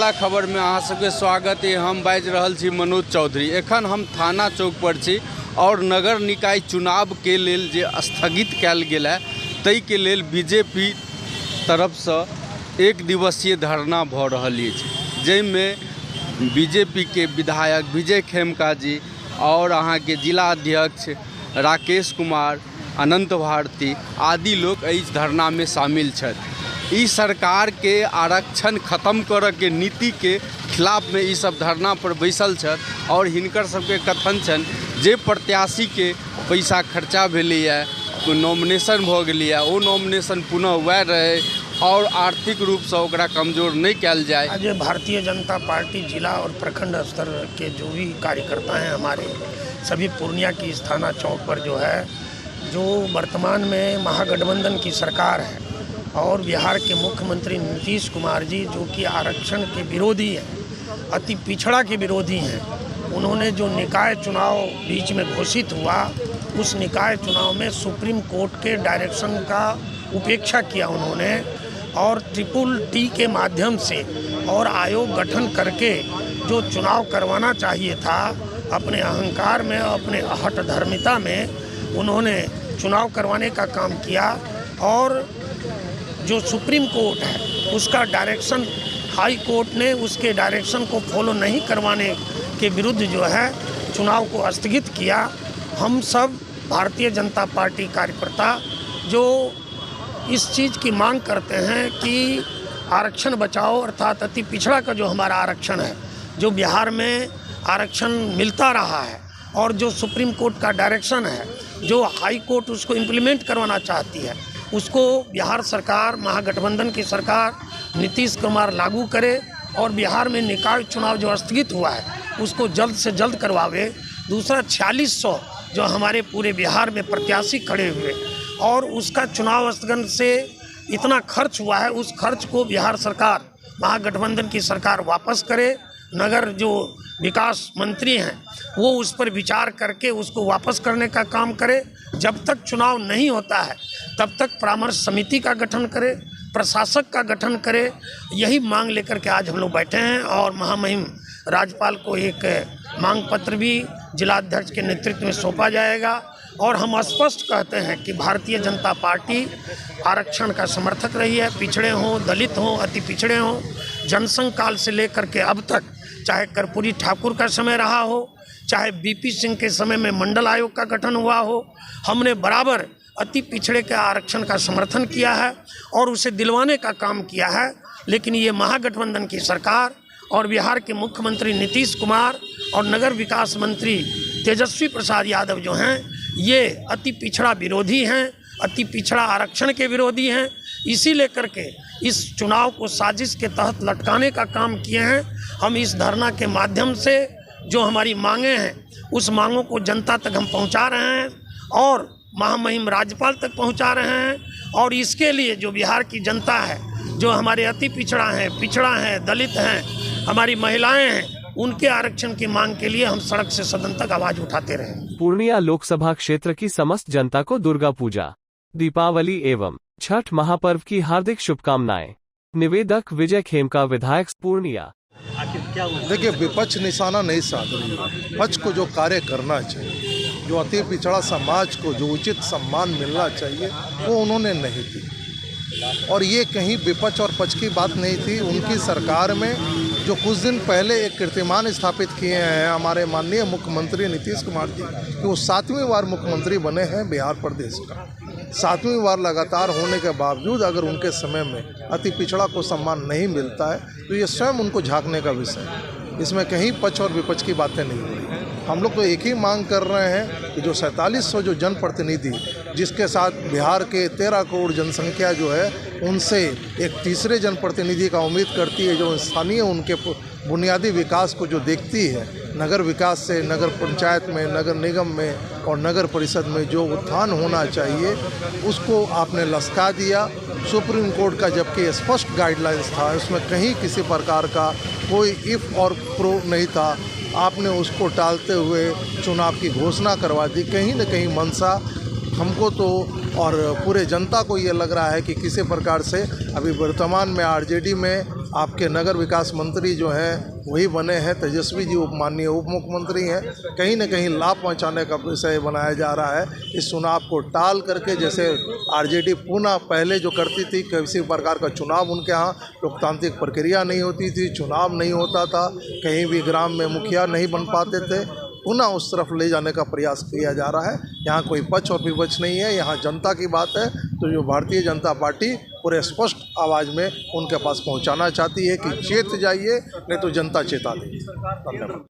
उजाला खबर में अहाँ सबके स्वागत है। हम बाजि रहल छी मनोज चौधरी। एखन हम थाना चौक पर छी और नगर निकाय चुनाव के लेल जे स्थगित कैल गेल है तै के लेल बीजेपी तरफ से एक दिवसीय धरना भ रहल अछि, जैमे बीजेपी के विधायक विजय खेमका जी और अहाँ के जिला अध्यक्ष राकेश कुमार, अनंत भारती आदि लोग इस धरना में शामिल छथि। ई सरकार के आरक्षण खत्म करे के नीति के खिलाफ में ई सब धरना पर बैसल छथि और हिनकर सबके कथन छन जे प्रत्याशी के पैसा खर्चा भेलैया, नॉमिनेशन भ गेलैया, ओ नॉमिनेशन पुनः वैह रहे और आर्थिक रूप से ओकरा कमजोर नहीं कैल जाए। आज भारतीय जनता पार्टी जिला और प्रखंड स्तर के जो भी कार्यकर्ता हैं हमारे सभी पूर्णिया की इस थाना चौक पर जो है, जो वर्तमान में महागठबंधन की सरकार है और बिहार के मुख्यमंत्री नीतीश कुमार जी जो कि आरक्षण के विरोधी हैं, अति पिछड़ा के विरोधी हैं, उन्होंने जो निकाय चुनाव बीच में घोषित हुआ उस निकाय चुनाव में सुप्रीम कोर्ट के डायरेक्शन का उपेक्षा किया उन्होंने और ट्रिपल-टी के माध्यम से और आयोग गठन करके जो चुनाव करवाना चाहिए था, अपने अहंकार में अपने हठधर्मिता में उन्होंने चुनाव करवाने का काम किया और जो सुप्रीम कोर्ट है उसका डायरेक्शन हाई कोर्ट ने उसके डायरेक्शन को फॉलो नहीं करवाने के विरुद्ध जो है चुनाव को स्थगित किया। हम सब भारतीय जनता पार्टी कार्यकर्ता जो इस चीज़ की मांग करते हैं कि आरक्षण बचाओ, अर्थात अति पिछड़ा का जो हमारा आरक्षण है, जो बिहार में आरक्षण मिलता रहा है और जो सुप्रीम कोर्ट का डायरेक्शन है, जो हाई कोर्ट उसको इम्प्लीमेंट करवाना चाहती है, उसको बिहार सरकार, महागठबंधन की सरकार नीतीश कुमार लागू करे और बिहार में निकाय चुनाव जो स्थगित हुआ है उसको जल्द से जल्द करवावे। दूसरा 4600 जो हमारे पूरे बिहार में प्रत्याशी खड़े हुए और उसका चुनाव स्थगन से इतना खर्च हुआ है, उस खर्च को बिहार सरकार, महागठबंधन की सरकार वापस करे। नगर जो विकास मंत्री हैं वो उस पर विचार करके उसको वापस करने का काम करे। जब तक चुनाव नहीं होता है तब तक परामर्श समिति का गठन करे, प्रशासक का गठन करे। यही मांग लेकर के आज हम लोग बैठे हैं और महामहिम राज्यपाल को एक मांग पत्र भी जिलाध्यक्ष के नेतृत्व में सौंपा जाएगा और हम स्पष्ट कहते हैं कि भारतीय जनता पार्टी आरक्षण का समर्थक रही है। पिछड़े हों, दलित हों, अति पिछड़े हों, जनसंघ काल से लेकर के अब तक, चाहे कर्पूरी ठाकुर का समय रहा हो, चाहे बीपी सिंह के समय में मंडल आयोग का गठन हुआ हो, हमने बराबर अति पिछड़े के आरक्षण का समर्थन किया है और उसे दिलवाने का काम किया है। लेकिन ये महागठबंधन की सरकार और बिहार के मुख्यमंत्री नीतीश कुमार और नगर विकास मंत्री तेजस्वी प्रसाद यादव जो हैं, ये अति पिछड़ा विरोधी हैं, अति पिछड़ा आरक्षण के विरोधी हैं। इसी लेकर के इस चुनाव को साजिश के तहत लटकाने का काम किए हैं। हम इस धरना के माध्यम से जो हमारी मांगें हैं उस मांगों को जनता तक हम पहुंचा रहे हैं और महामहिम राज्यपाल तक पहुंचा रहे हैं और इसके लिए जो बिहार की जनता है, जो हमारे अति पिछड़ा हैं, दलित हैं, हमारी महिलाएं हैं, उनके आरक्षण की मांग के लिए हम सड़क से सदन तक आवाज उठाते रहे। पूर्णिया लोकसभा क्षेत्र की समस्त जनता को दुर्गा पूजा, दीपावली एवं छठ महापर्व की हार्दिक शुभकामनाएं। निवेदक विजय खेमका, विधायक, पूर्णिया। देखिए, विपक्ष निशाना नहीं साध रही है। पक्ष को जो कार्य करना चाहिए, जो अति पिछड़ा समाज को जो उचित सम्मान मिलना चाहिए वो उन्होंने नहीं दी और ये कहीं विपक्ष और पक्ष की बात नहीं थी। उनकी सरकार में जो कुछ दिन पहले एक कीर्तिमान स्थापित किए हैं हमारे माननीय मुख्यमंत्री नीतीश कुमार जी कि वो 7वीं बार मुख्यमंत्री बने हैं बिहार प्रदेश का। 7वीं बार लगातार होने के बावजूद अगर उनके समय में अति पिछड़ा को सम्मान नहीं मिलता है तो ये स्वयं उनको झांकने का विषय है। इसमें कहीं पक्ष और विपक्ष की बातें नहीं हो रही। हम लोग तो एक ही मांग कर रहे हैं कि जो 4700 जो जनप्रतिनिधि जिसके साथ बिहार के 13 करोड़ जनसंख्या जो है उनसे एक तीसरे जनप्रतिनिधि का उम्मीद करती है, जो स्थानीय उनके बुनियादी विकास को जो देखती है, नगर विकास से नगर पंचायत में, नगर निगम में और नगर परिषद में जो उत्थान होना चाहिए उसको आपने लसका दिया। सुप्रीम कोर्ट का जबकि स्पष्ट गाइडलाइंस था, उसमें कहीं किसी प्रकार का कोई इफ़ और प्रो नहीं था, आपने उसको टालते हुए चुनाव की घोषणा करवा दी। कहीं न कहीं मंशा हमको तो और पूरे जनता को ये लग रहा है कि किसी प्रकार से अभी वर्तमान में आरजेडी में आपके नगर विकास मंत्री जो हैं वही बने हैं, तेजस्वी जी माननीय उप मुख्यमंत्री हैं। कहीं न कहीं लाभ पहुंचाने का विषय बनाया जा रहा है। इस चुनाव को टाल करके, जैसे आरजेडी पुनः पहले जो करती थी, किसी प्रकार का चुनाव उनके यहाँ लोकतांत्रिक प्रक्रिया नहीं होती थी, चुनाव नहीं होता था, कहीं भी ग्राम में मुखिया नहीं बन पाते थे, पुनः उस तरफ ले जाने का प्रयास किया जा रहा है। यहाँ कोई पक्ष और विपक्ष नहीं है, यहाँ जनता की बात है। तो जो भारतीय जनता पार्टी पूरे स्पष्ट आवाज़ में उनके पास पहुँचाना चाहती है कि चेत जाइए, नहीं तो जनता चेता देगी। धन्यवाद।